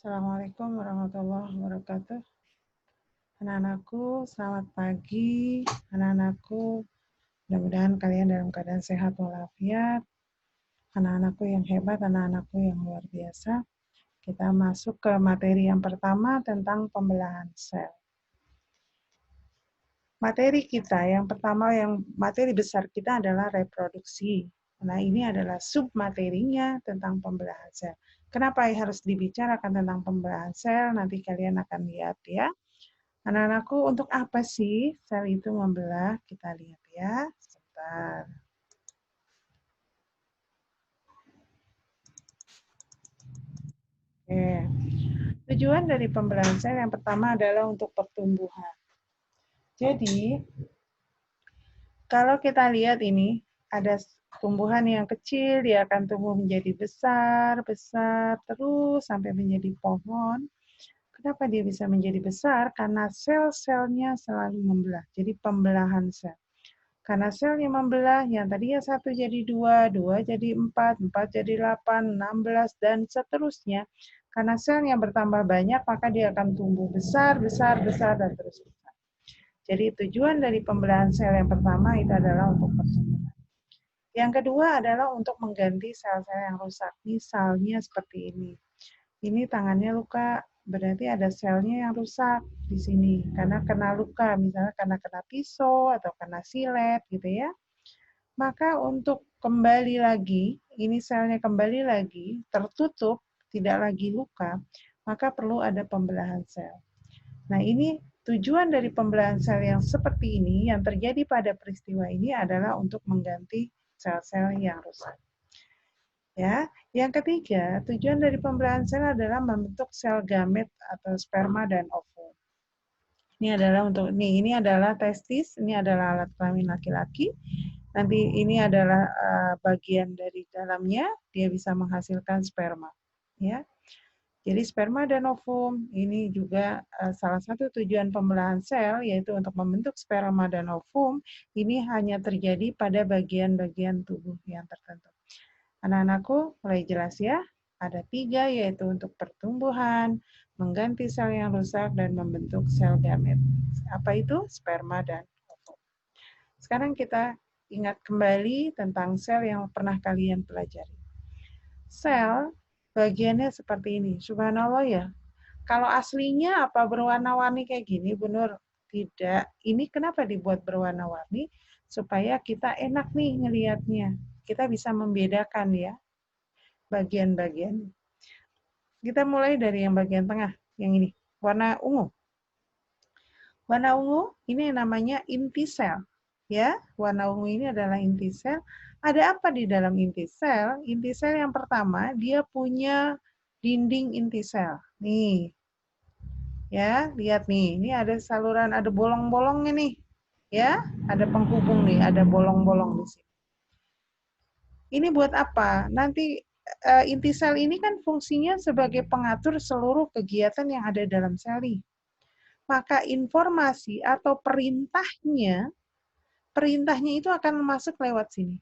Assalamualaikum warahmatullahi wabarakatuh. Anak-anakku, selamat pagi. Anak-anakku, mudah-mudahan kalian dalam keadaan sehat walafiat. Anak-anakku yang hebat, anak-anakku yang luar biasa. Kita masuk ke materi yang pertama tentang pembelahan sel. Materi kita yang pertama, materi besar kita adalah reproduksi. Nah, ini adalah submaterinya tentang pembelahan sel. Kenapa harus dibicarakan tentang pembelahan sel? Nanti kalian akan lihat ya. Anak-anakku, untuk apa sih sel itu membelah? Kita lihat ya, sebentar. Oke. Tujuan dari pembelahan sel yang pertama adalah untuk pertumbuhan. Jadi, kalau kita lihat ini, ada tumbuhan yang kecil, dia akan tumbuh menjadi besar, besar, terus sampai menjadi pohon. Kenapa dia bisa menjadi besar? Karena sel-selnya selalu membelah. Jadi pembelahan sel. Karena selnya membelah, yang tadinya 1 jadi 2, 2 jadi 4, 4 jadi 8, 16, dan seterusnya. Karena selnya bertambah banyak, maka dia akan tumbuh besar, besar, besar, dan terus besar. Jadi tujuan dari pembelahan sel yang pertama itu adalah untuk pertumbuhan. Yang kedua adalah untuk mengganti sel-sel yang rusak. Misalnya seperti ini. Ini tangannya luka, berarti ada selnya yang rusak di sini karena kena luka, misalnya karena kena pisau atau kena silet gitu ya. Maka untuk kembali lagi, ini selnya kembali lagi tertutup, tidak lagi luka, maka perlu ada pembelahan sel. Nah, ini tujuan dari pembelahan sel yang seperti ini yang terjadi pada peristiwa ini adalah untuk mengganti sel-sel yang rusak. Ya, yang ketiga, tujuan dari pembelahan sel adalah membentuk sel gamet atau sperma dan ovum. Ini adalah testis, ini adalah alat kelamin laki-laki. Nanti ini adalah bagian dari dalamnya, dia bisa menghasilkan sperma. Ya, jadi sperma dan ovum ini juga salah satu tujuan pembelahan sel, yaitu untuk membentuk sperma dan ovum. Ini hanya terjadi pada bagian-bagian tubuh yang tertentu. Anak-anakku, mulai jelas ya? Ada 3, yaitu untuk pertumbuhan, mengganti sel yang rusak, dan membentuk sel gamet. Apa itu? Sperma dan ovum. Sekarang kita ingat kembali tentang sel yang pernah kalian pelajari. Sel, bagiannya seperti ini. Subhanallah ya. Kalau aslinya apa berwarna-warni kayak gini, Bu Nur? Tidak. Ini kenapa dibuat berwarna-warni? Supaya kita enak nih ngelihatnya. Kita bisa membedakan ya bagian-bagian. Kita mulai dari yang bagian tengah, yang ini, warna ungu. Warna ungu ini namanya inti sel. Ya, warna ungu ini adalah inti sel. Ada apa di dalam inti sel? Inti sel yang pertama, dia punya dinding inti sel. Nih. Ya, lihat nih. Ini ada saluran, ada bolong-bolongnya nih. Ya, ada penghubung nih, ada bolong-bolong di sini. Ini buat apa? Nanti inti sel ini kan fungsinya sebagai pengatur seluruh kegiatan yang ada dalam sel nih. Maka informasi atau perintahnya itu akan masuk lewat sini.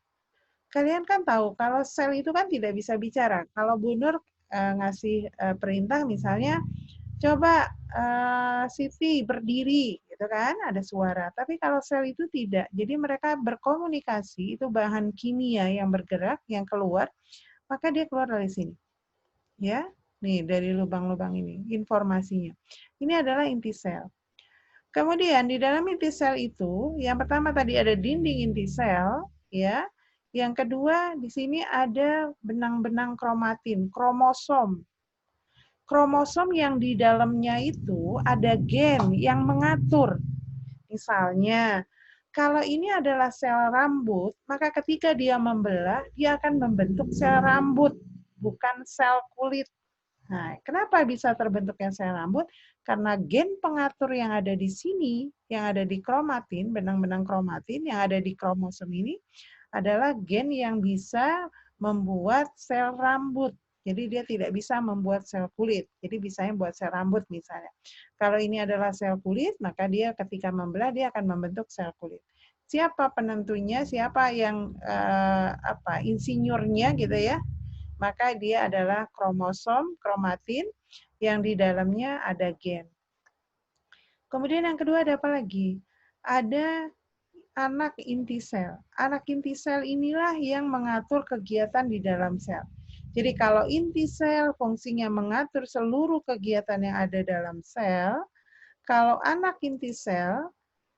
Kalian kan tahu kalau sel itu kan tidak bisa bicara. Kalau Bu Nur ngasih perintah misalnya, coba Siti berdiri, gitu kan, ada suara. Tapi kalau sel itu tidak. Jadi mereka berkomunikasi, itu bahan kimia yang bergerak, yang keluar, maka dia keluar dari sini. Ya, nih dari lubang-lubang ini, informasinya. Ini adalah inti sel. Kemudian di dalam inti sel itu, yang pertama tadi ada dinding inti sel, ya. Yang kedua di sini ada benang-benang kromatin, kromosom. Kromosom yang di dalamnya itu ada gen yang mengatur. Misalnya, kalau ini adalah sel rambut, maka ketika dia membelah, dia akan membentuk sel rambut, bukan sel kulit. Nah, kenapa bisa terbentuknya sel rambut? Karena gen pengatur yang ada di sini, yang ada di kromatin, benang-benang kromatin yang ada di kromosom ini, adalah gen yang bisa membuat sel rambut. Jadi dia tidak bisa membuat sel kulit. Jadi bisanya buat sel rambut misalnya. Kalau ini adalah sel kulit, maka dia ketika membelah dia akan membentuk sel kulit. Siapa penentunya? Siapa yang insinyurnya gitu ya? Maka dia adalah kromosom, kromatin yang di dalamnya ada gen. Kemudian yang kedua ada apa lagi? Ada anak inti sel. Anak inti sel inilah yang mengatur kegiatan di dalam sel. Jadi kalau inti sel fungsinya mengatur seluruh kegiatan yang ada dalam sel, kalau anak inti sel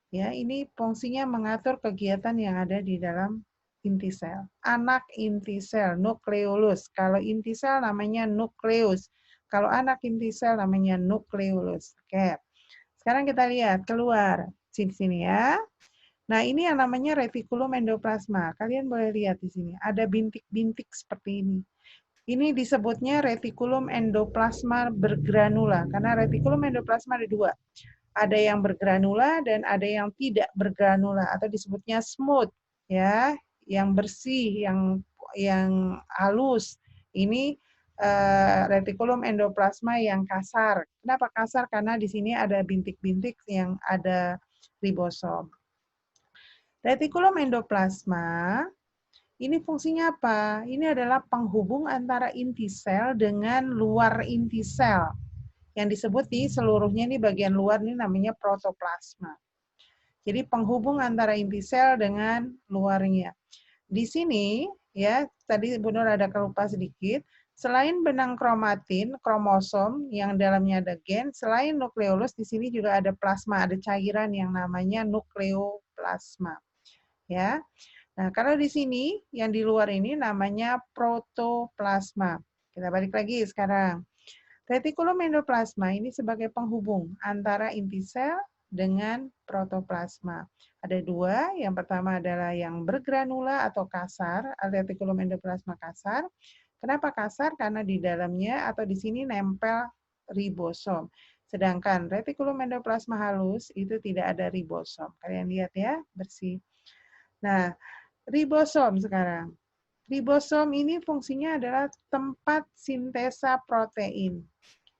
ya ini fungsinya mengatur kegiatan yang ada di dalam inti sel. Anak inti sel, nukleolus. Kalau inti sel namanya nukleus. Kalau anak inti sel namanya nukleolus. Oke. Sekarang kita lihat keluar sini ya. Nah, ini yang namanya retikulum endoplasma. Kalian boleh lihat di sini, ada bintik-bintik seperti ini. Ini disebutnya retikulum endoplasma bergranula, karena retikulum endoplasma ada dua. Ada yang bergranula dan ada yang tidak bergranula, atau disebutnya smooth, ya, yang bersih, yang halus. Ini retikulum endoplasma yang kasar. Kenapa kasar? Karena di sini ada bintik-bintik yang ada ribosom. Retikulum endoplasma ini fungsinya apa? Ini adalah penghubung antara inti sel dengan luar inti sel. Yang disebut di seluruhnya ini bagian luar ini namanya protoplasma. Jadi penghubung antara inti sel dengan luarnya. Di sini ya, tadi Bu Nur ada kelupa sedikit. Selain benang kromatin, kromosom yang dalamnya ada gen, selain nukleolus di sini juga ada plasma, ada cairan yang namanya nukleoplasma. Ya. Nah, kalau di sini yang di luar ini namanya protoplasma. Kita balik lagi sekarang. Retikulum endoplasma ini sebagai penghubung antara inti sel dengan protoplasma. Ada dua, yang pertama adalah yang bergranula atau kasar, retikulum endoplasma kasar. Kenapa kasar? Karena di dalamnya atau di sini nempel ribosom. Sedangkan retikulum endoplasma halus itu tidak ada ribosom. Kalian lihat ya, bersih. Nah, ribosom sekarang. Ribosom ini fungsinya adalah tempat sintesa protein.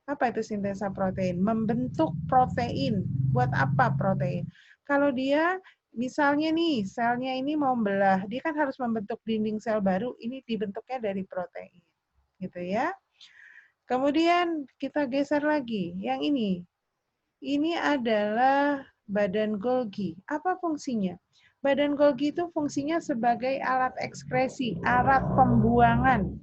Apa itu sintesa protein? Membentuk protein. Buat apa protein? Kalau dia misalnya nih, selnya ini mau membelah, dia kan harus membentuk dinding sel baru, ini dibentuknya dari protein. Gitu ya. Kemudian kita geser lagi, yang ini. Ini adalah badan Golgi. Apa fungsinya? Badan Golgi itu fungsinya sebagai alat ekskresi, alat pembuangan.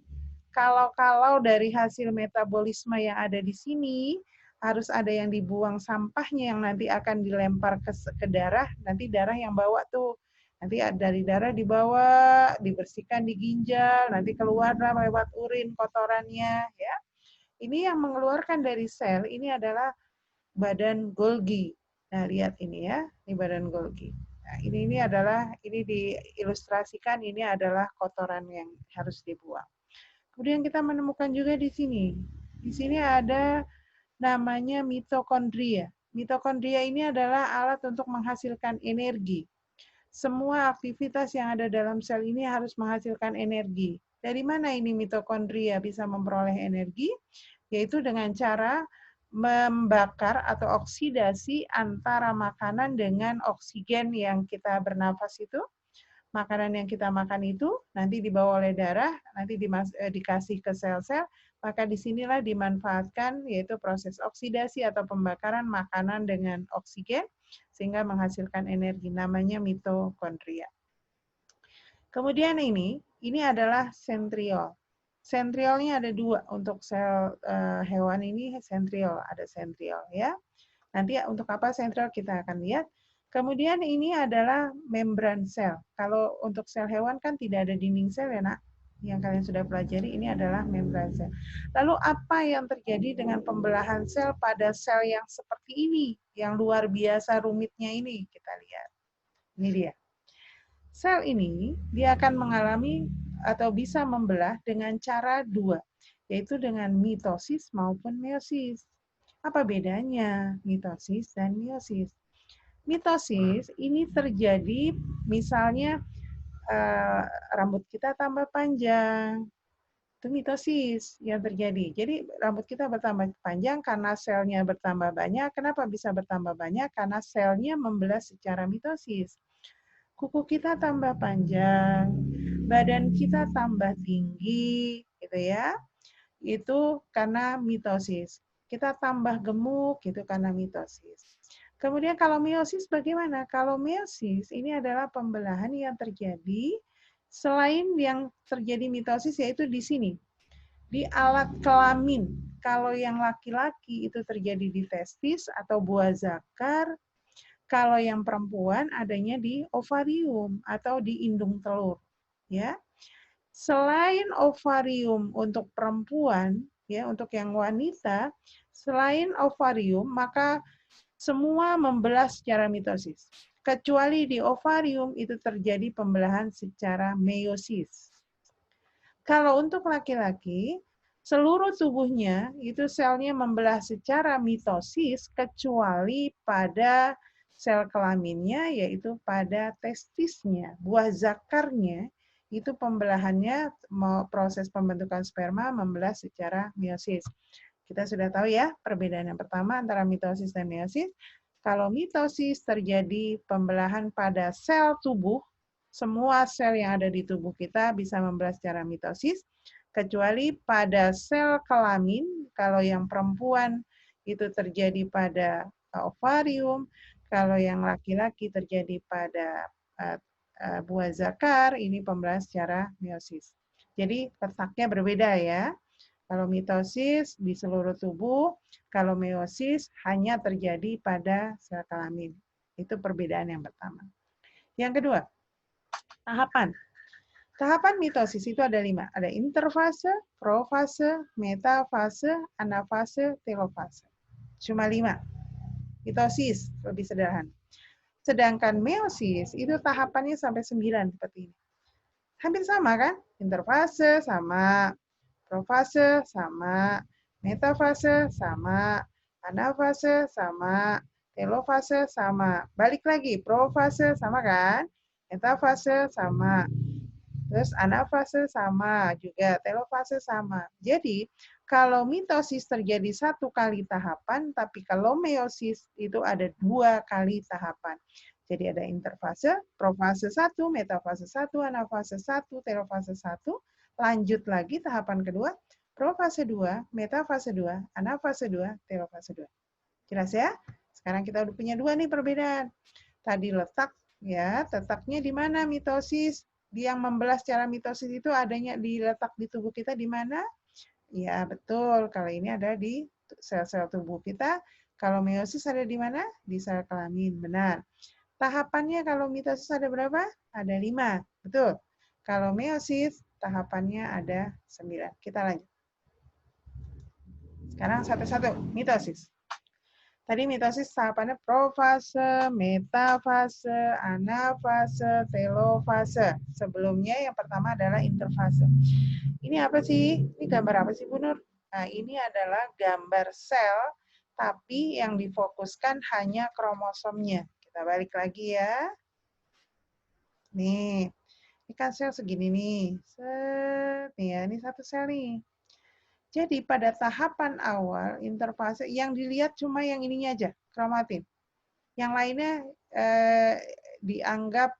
Kalau dari hasil metabolisme yang ada di sini, harus ada yang dibuang sampahnya yang nanti akan dilempar ke darah, nanti darah yang bawa tuh. Nanti dari darah dibawa, dibersihkan di ginjal, nanti keluar lewat urin kotorannya. Ya. Ini yang mengeluarkan dari sel, ini adalah badan Golgi. Nah, lihat ini ya, ini badan Golgi. Nah, ini adalah, ini diilustrasikan, ini adalah kotoran yang harus dibuang. Kemudian kita menemukan juga di sini. Di sini ada namanya mitokondria. Mitokondria ini adalah alat untuk menghasilkan energi. Semua aktivitas yang ada dalam sel ini harus menghasilkan energi. Dari mana ini mitokondria bisa memperoleh energi? Yaitu dengan cara membakar atau oksidasi antara makanan dengan oksigen yang kita bernafas itu. Makanan yang kita makan itu nanti dibawa oleh darah, nanti dikasih ke sel-sel, maka disinilah dimanfaatkan yaitu proses oksidasi atau pembakaran makanan dengan oksigen sehingga menghasilkan energi, namanya mitokondria. Kemudian ini adalah sentriol. Sentriolnya ada dua untuk sel hewan ini sentriol, ada sentriol ya. Nanti untuk apa sentriol kita akan lihat. Kemudian ini adalah membran sel. Kalau untuk sel hewan kan tidak ada dinding sel ya nak. Yang kalian sudah pelajari ini adalah membran sel. Lalu apa yang terjadi dengan pembelahan sel pada sel yang seperti ini, yang luar biasa rumitnya ini? Kita lihat. Ini dia. Sel ini dia akan mengalami atau bisa membelah dengan cara dua, yaitu dengan mitosis maupun meiosis. Apa bedanya mitosis dan meiosis? Mitosis ini terjadi misalnya rambut kita tambah panjang. Itu mitosis yang terjadi. Jadi rambut kita bertambah panjang karena selnya bertambah banyak. Kenapa bisa bertambah banyak? Karena selnya membelah secara mitosis. Kuku kita tambah panjang, badan kita tambah tinggi, gitu ya. Itu karena mitosis. kita tambah gemuk gitu karena mitosis. Kemudian kalau meiosis bagaimana? Kalau meiosis ini adalah pembelahan yang terjadi selain yang terjadi mitosis, yaitu di sini, di alat kelamin. Kalau yang laki-laki itu terjadi di testis atau buah zakar, kalau yang perempuan adanya di ovarium atau di indung telur, ya. Selain ovarium untuk perempuan, ya, untuk yang wanita, selain ovarium, maka semua membelah secara mitosis. Kecuali di ovarium itu terjadi pembelahan secara meiosis. Kalau untuk laki-laki, seluruh tubuhnya itu selnya membelah secara mitosis kecuali pada sel kelaminnya, yaitu pada testisnya, buah zakarnya, itu pembelahannya, proses pembentukan sperma membelah secara meiosis. Kita sudah tahu ya perbedaan yang pertama antara mitosis dan meiosis. Kalau mitosis terjadi pembelahan pada sel tubuh, semua sel yang ada di tubuh kita bisa membelah secara mitosis, kecuali pada sel kelamin. Kalau yang perempuan itu terjadi pada ovarium, kalau yang laki-laki terjadi pada buah zakar, ini pembelahan secara meiosis. Jadi letaknya berbeda ya. Kalau mitosis di seluruh tubuh, kalau meiosis hanya terjadi pada sel kelamin. Itu perbedaan yang pertama. Yang kedua, tahapan. Tahapan mitosis itu ada 5. Ada interfase, profase, metafase, anafase, telofase. Cuma 5. Mitosis lebih sederhana. Sedangkan meiosis itu tahapannya sampai 9 seperti ini. Hampir sama kan? Interfase sama, profase sama, metafase sama, anafase sama, telofase sama. Balik lagi, profase sama kan? Metafase sama. Terus anafase sama juga, telofase sama. Jadi, kalau mitosis terjadi 1 kali tahapan, tapi kalau meiosis itu ada 2 kali tahapan. Jadi ada interfase, profase 1, metafase 1, anafase 1, telofase 1. Lanjut lagi tahapan kedua, profase 2, metafase 2, anafase 2, telofase 2. Jelas ya? Sekarang kita udah punya 2 nih perbedaan. Tadi letaknya di mana mitosis? Yang membelah secara mitosis itu adanya diletak di tubuh kita di mana? Ya, betul. Kalau ini ada di sel-sel tubuh kita. Kalau meiosis ada di mana? Di sel kelamin. Benar. Tahapannya kalau mitosis ada berapa? Ada 5. Betul. Kalau meiosis, tahapannya ada 9. Kita lanjut. Sekarang satu-satu. Mitosis. Tadi mitosis tahapannya profase, metafase, anafase, telofase. Sebelumnya yang pertama adalah interfase. Ini apa sih? Ini gambar apa sih, Bu Nur? Nah, ini adalah gambar sel, tapi yang difokuskan hanya kromosomnya. Kita balik lagi ya. Nih, ini kan sel segini nih. Set, nih ya, ini satu sel nih. Jadi pada tahapan awal interfase yang dilihat cuma yang ininya aja, kromatin. Yang lainnya dianggap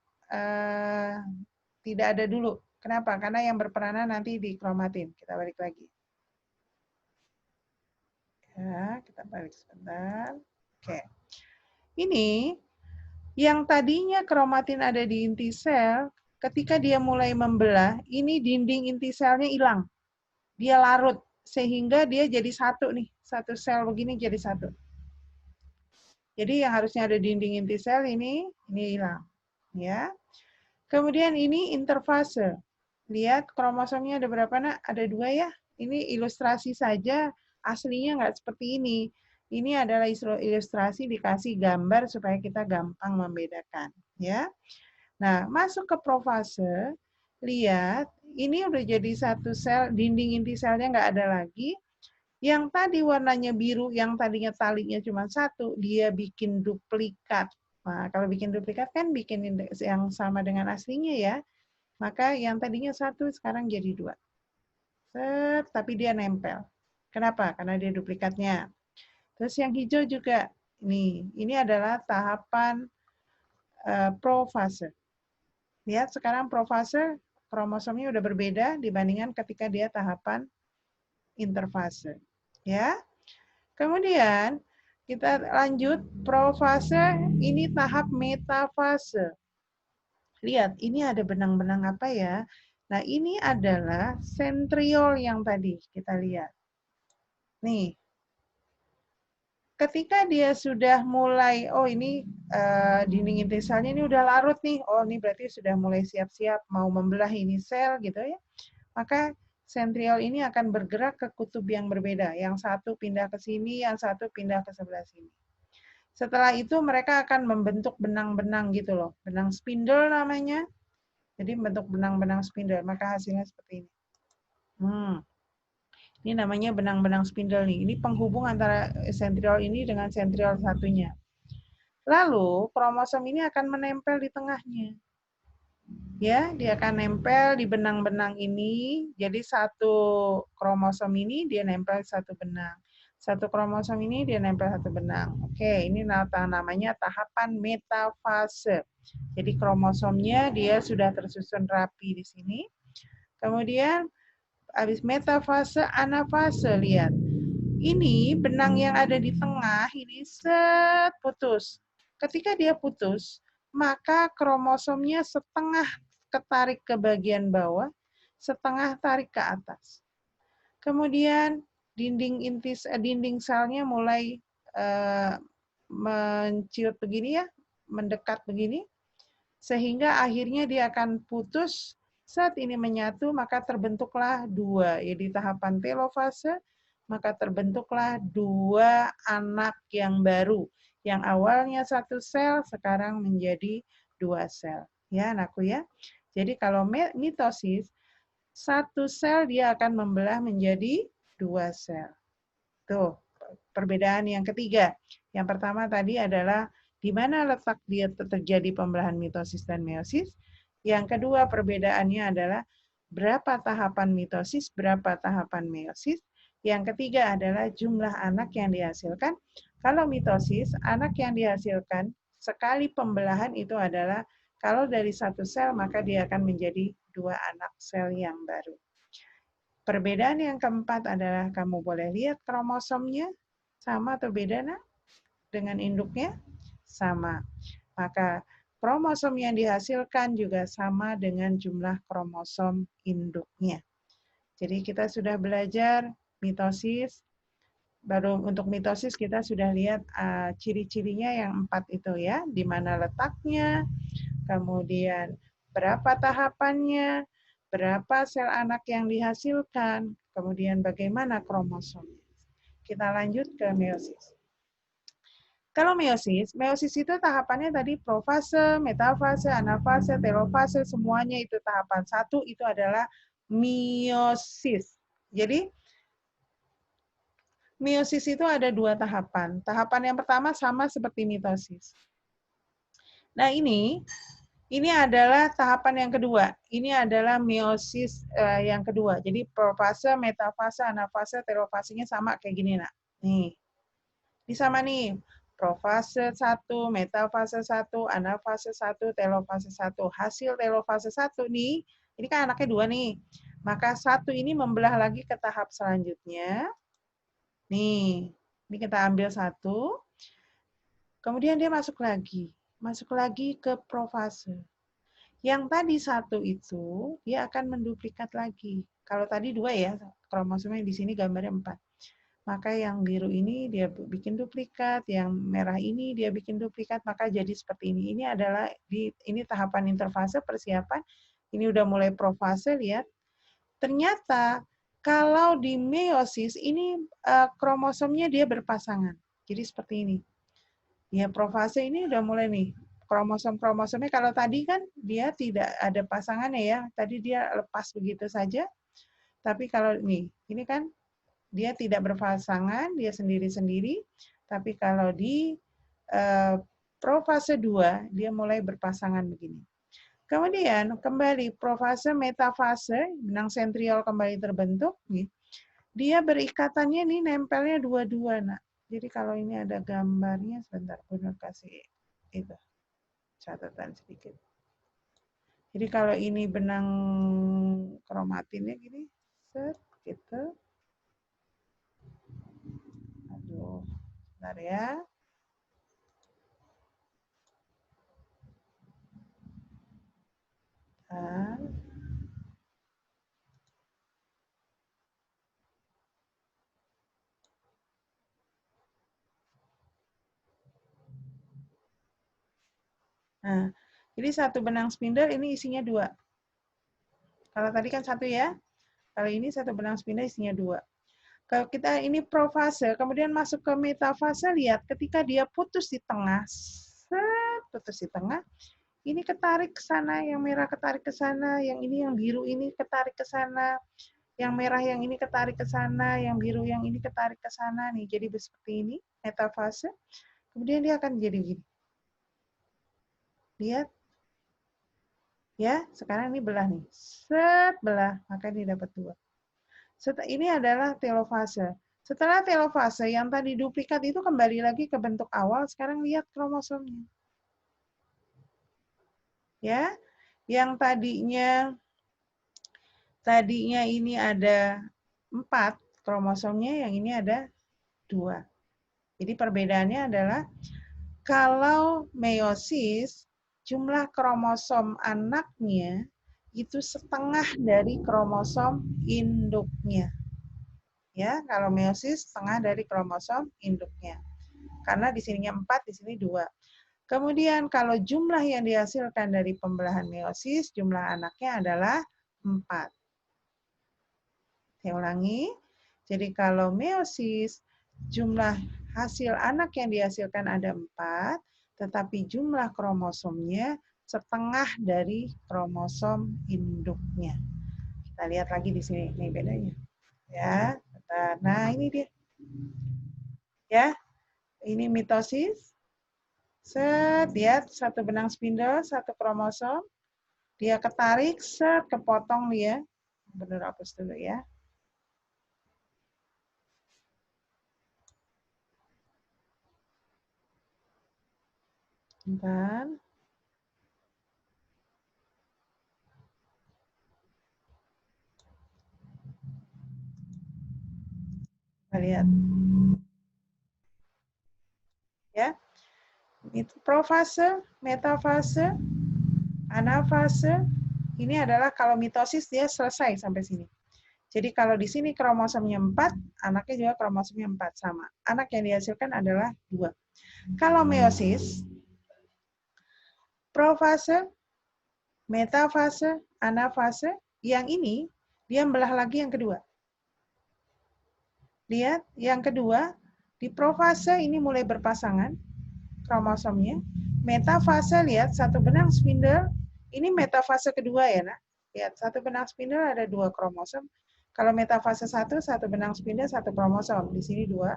tidak ada dulu. Kenapa? Karena yang berperanan nanti di kromatin. Kita balik lagi. Ya, kita balik sebentar. Oke. Ini yang tadinya kromatin ada di inti sel, ketika dia mulai membelah, ini dinding inti selnya hilang. Dia larut. Sehingga dia jadi satu nih, satu sel begini jadi satu. Jadi yang harusnya ada dinding inti sel ini hilang, ya. Kemudian ini interfase. Lihat kromosomnya ada berapa nak? Ada 2 ya. Ini ilustrasi saja, aslinya nggak seperti ini. Ini adalah ilustrasi dikasih gambar supaya kita gampang membedakan, ya. Nah, masuk ke profase, lihat ini udah jadi satu sel, dinding inti selnya nggak ada lagi. Yang tadi warnanya biru, yang tadinya talinya cuma 1, dia bikin duplikat. Nah, kalau bikin duplikat kan bikin yang sama dengan aslinya ya. Maka yang tadinya 1 sekarang jadi 2. Set, tapi dia nempel. Kenapa? Karena dia duplikatnya. Terus yang hijau juga. Nih, ini adalah tahapan profase. Lihat sekarang profase kromosomnya udah berbeda dibandingkan ketika dia tahapan interfase. Ya. Kemudian kita lanjut profase, ini tahap metafase. Lihat, ini ada benang-benang apa ya? Nah, ini adalah sentriol yang tadi kita lihat. Nih, ketika dia sudah mulai, oh ini dinding inti selnya ini udah larut nih, oh ini berarti sudah mulai siap-siap mau membelah ini sel gitu ya. Maka sentriol ini akan bergerak ke kutub yang berbeda. Yang satu pindah ke sini, yang satu pindah ke sebelah sini. Setelah itu mereka akan membentuk benang-benang gitu loh. Benang spindle namanya. Jadi membentuk benang-benang spindle. Maka hasilnya seperti ini. Ini namanya benang-benang spindle nih. Ini penghubung antara sentriol ini dengan sentriol satunya. Lalu kromosom ini akan menempel di tengahnya. Ya, dia akan nempel di benang-benang ini. Jadi satu kromosom ini dia nempel satu benang. Satu kromosom ini dia nempel satu benang. Oke, ini namanya tahapan metafase. Jadi kromosomnya dia sudah tersusun rapi di sini. Kemudian habis metafase, anafase, lihat. Ini benang yang ada di tengah ini set putus. Ketika dia putus, maka kromosomnya setengah ketarik ke bagian bawah, setengah tarik ke atas. Kemudian dinding selnya mulai menciut begini ya, mendekat begini, sehingga akhirnya dia akan putus. Saat ini menyatu, maka terbentuklah dua, ya di tahapan telofase, maka terbentuklah dua anak yang baru. Yang awalnya satu sel, sekarang menjadi dua sel. Ya, anakku ya. Jadi kalau mitosis, satu sel dia akan membelah menjadi dua sel. Tuh, perbedaan yang ketiga. Yang pertama tadi adalah di mana letak dia terjadi pembelahan mitosis dan meiosis. Yang kedua perbedaannya adalah berapa tahapan mitosis, berapa tahapan meiosis. Yang ketiga adalah jumlah anak yang dihasilkan. Kalau mitosis, anak yang dihasilkan sekali pembelahan itu adalah kalau dari satu sel maka dia akan menjadi dua anak sel yang baru. Perbedaan yang keempat adalah kamu boleh lihat kromosomnya sama atau beda nak? Dengan induknya sama. Maka kromosom yang dihasilkan juga sama dengan jumlah kromosom induknya. Jadi kita sudah belajar mitosis. Baru untuk mitosis kita sudah lihat ciri-cirinya yang 4 itu ya, di mana letaknya, kemudian berapa tahapannya, berapa sel anak yang dihasilkan, kemudian bagaimana kromosomnya. Kita lanjut ke meiosis. Kalau meiosis itu tahapannya tadi profase, metafase, anafase, telofase, semuanya itu tahapan. Satu itu adalah meiosis. Jadi meiosis itu ada dua tahapan. Tahapan yang pertama sama seperti mitosis. Nah ini adalah tahapan yang kedua. Ini adalah meiosis yang kedua. Jadi profase, metafase, anafase, telofasenya sama kayak gini nak. Nih, ini sama nih. Profase 1, metafase 1, anafase 1, telofase 1. Hasil telofase 1 nih, ini kan anaknya 2 nih. Maka 1 ini membelah lagi ke tahap selanjutnya. Nih, ini kita ambil 1. Kemudian dia masuk lagi ke profase. Yang tadi 1 itu, dia akan menduplikat lagi. Kalau tadi 2 ya, kromosomnya di sini gambarnya 4. Maka yang biru ini dia bikin duplikat, yang merah ini dia bikin duplikat, maka jadi seperti ini. Ini adalah ini tahapan interfase persiapan. Ini udah mulai profase, lihat. Ternyata kalau di meiosis ini kromosomnya dia berpasangan. Jadi seperti ini. Ya profase ini udah mulai nih. Kromosom-kromosomnya kalau tadi kan dia tidak ada pasangannya ya. Tadi dia lepas begitu saja. Tapi kalau ini kan dia tidak berpasangan, dia sendiri-sendiri. Tapi kalau di profase 2, dia mulai berpasangan begini. Kemudian kembali profase metafase, benang sentriol kembali terbentuk. Nih. Dia berikatannya nih nempelnya dua-dua. Nah. Jadi kalau ini ada gambarnya, sebentar, benar kasih itu catatan sedikit. Jadi kalau ini benang kromatinnya gini, set, gitu. Bentar ya. Nah, jadi satu benang spindle ini isinya 2. Kalau tadi kan 1 ya. Kalau ini satu benang spindle isinya 2. Kalau kita ini profase, kemudian masuk ke metafase, lihat ketika dia putus di tengah, putus di tengah, ini ketarik ke sana, yang merah ketarik ke sana, yang ini yang biru ini ketarik ke sana, yang merah yang ini ketarik ke sana, yang biru yang ini ketarik ke sana nih. Jadi seperti ini metafase. Kemudian dia akan jadi begini. Lihat. Ya, sekarang ini belah nih. Set belah, maka ini dapat 2. Ini adalah telofase. Setelah telofase, yang tadi duplikat itu kembali lagi ke bentuk awal. Sekarang lihat kromosomnya. Ya, yang tadinya ini ada 4 kromosomnya, yang ini ada 2. Jadi perbedaannya adalah kalau meiosis, jumlah kromosom anaknya itu setengah dari kromosom induknya. Ya, kalau meiosis setengah dari kromosom induknya. Karena di sininya 4, di sini 2. Kemudian kalau jumlah yang dihasilkan dari pembelahan meiosis, jumlah anaknya adalah 4. Saya ulangi. Jadi kalau meiosis, jumlah hasil anak yang dihasilkan ada 4, tetapi jumlah kromosomnya setengah dari kromosom induknya. Kita lihat lagi di sini, ini bedanya. Ya, nah ini dia. Ya, ini mitosis. Set, lihat satu benang spindle, satu kromosom. Dia ketarik, set, kepotong dia. Benar hapus dulu ya. Bentar. Kita lihat. Ya. Itu profase, metafase, anafase. Ini adalah kalau mitosis dia selesai sampai sini. Jadi kalau di sini kromosomnya 4, anaknya juga kromosomnya 4 sama. Anak yang dihasilkan adalah 2. Kalau meiosis, profase, metafase, anafase, yang ini dia belah lagi yang kedua. Lihat, yang kedua, di profase ini mulai berpasangan kromosomnya. Metafase, lihat, satu benang spindle, ini metafase kedua ya, nak. Lihat, satu benang spindle ada 2 kromosom. Kalau metafase 1, satu benang spindle, 1 kromosom. Di sini 2.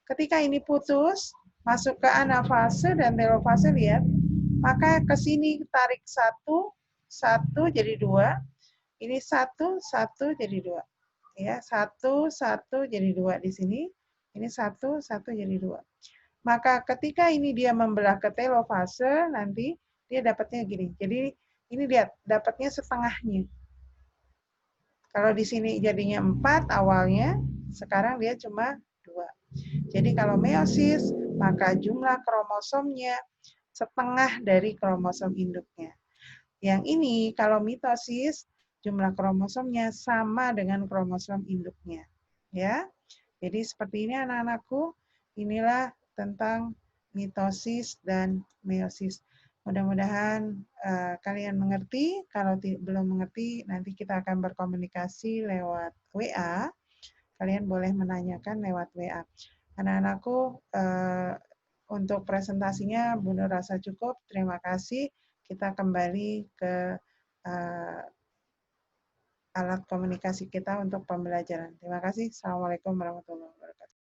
Ketika ini putus, masuk ke anafase dan telofase, lihat, maka ke sini tarik 1, 1 jadi 2. Ini 1, 1 jadi 2. Ya, 1, 1 jadi 2 di sini. Ini 1, 1 jadi 2. Maka ketika ini dia membelah ke telofase, nanti dia dapatnya gini. Jadi ini lihat, dapatnya setengahnya. Kalau di sini jadinya 4 awalnya, sekarang dia cuma 2. Jadi kalau meiosis, maka jumlah kromosomnya setengah dari kromosom induknya. Yang ini kalau mitosis, jumlah kromosomnya sama dengan kromosom induknya. Ya. Jadi seperti ini anak-anakku, inilah tentang mitosis dan meiosis. Mudah-mudahan kalian mengerti. Kalau belum mengerti, nanti kita akan berkomunikasi lewat WA. Kalian boleh menanyakan lewat WA. Anak-anakku, untuk presentasinya Bu Nur rasa cukup. Terima kasih. Kita kembali ke alat komunikasi kita untuk pembelajaran. Terima kasih. Assalamualaikum warahmatullahi wabarakatuh.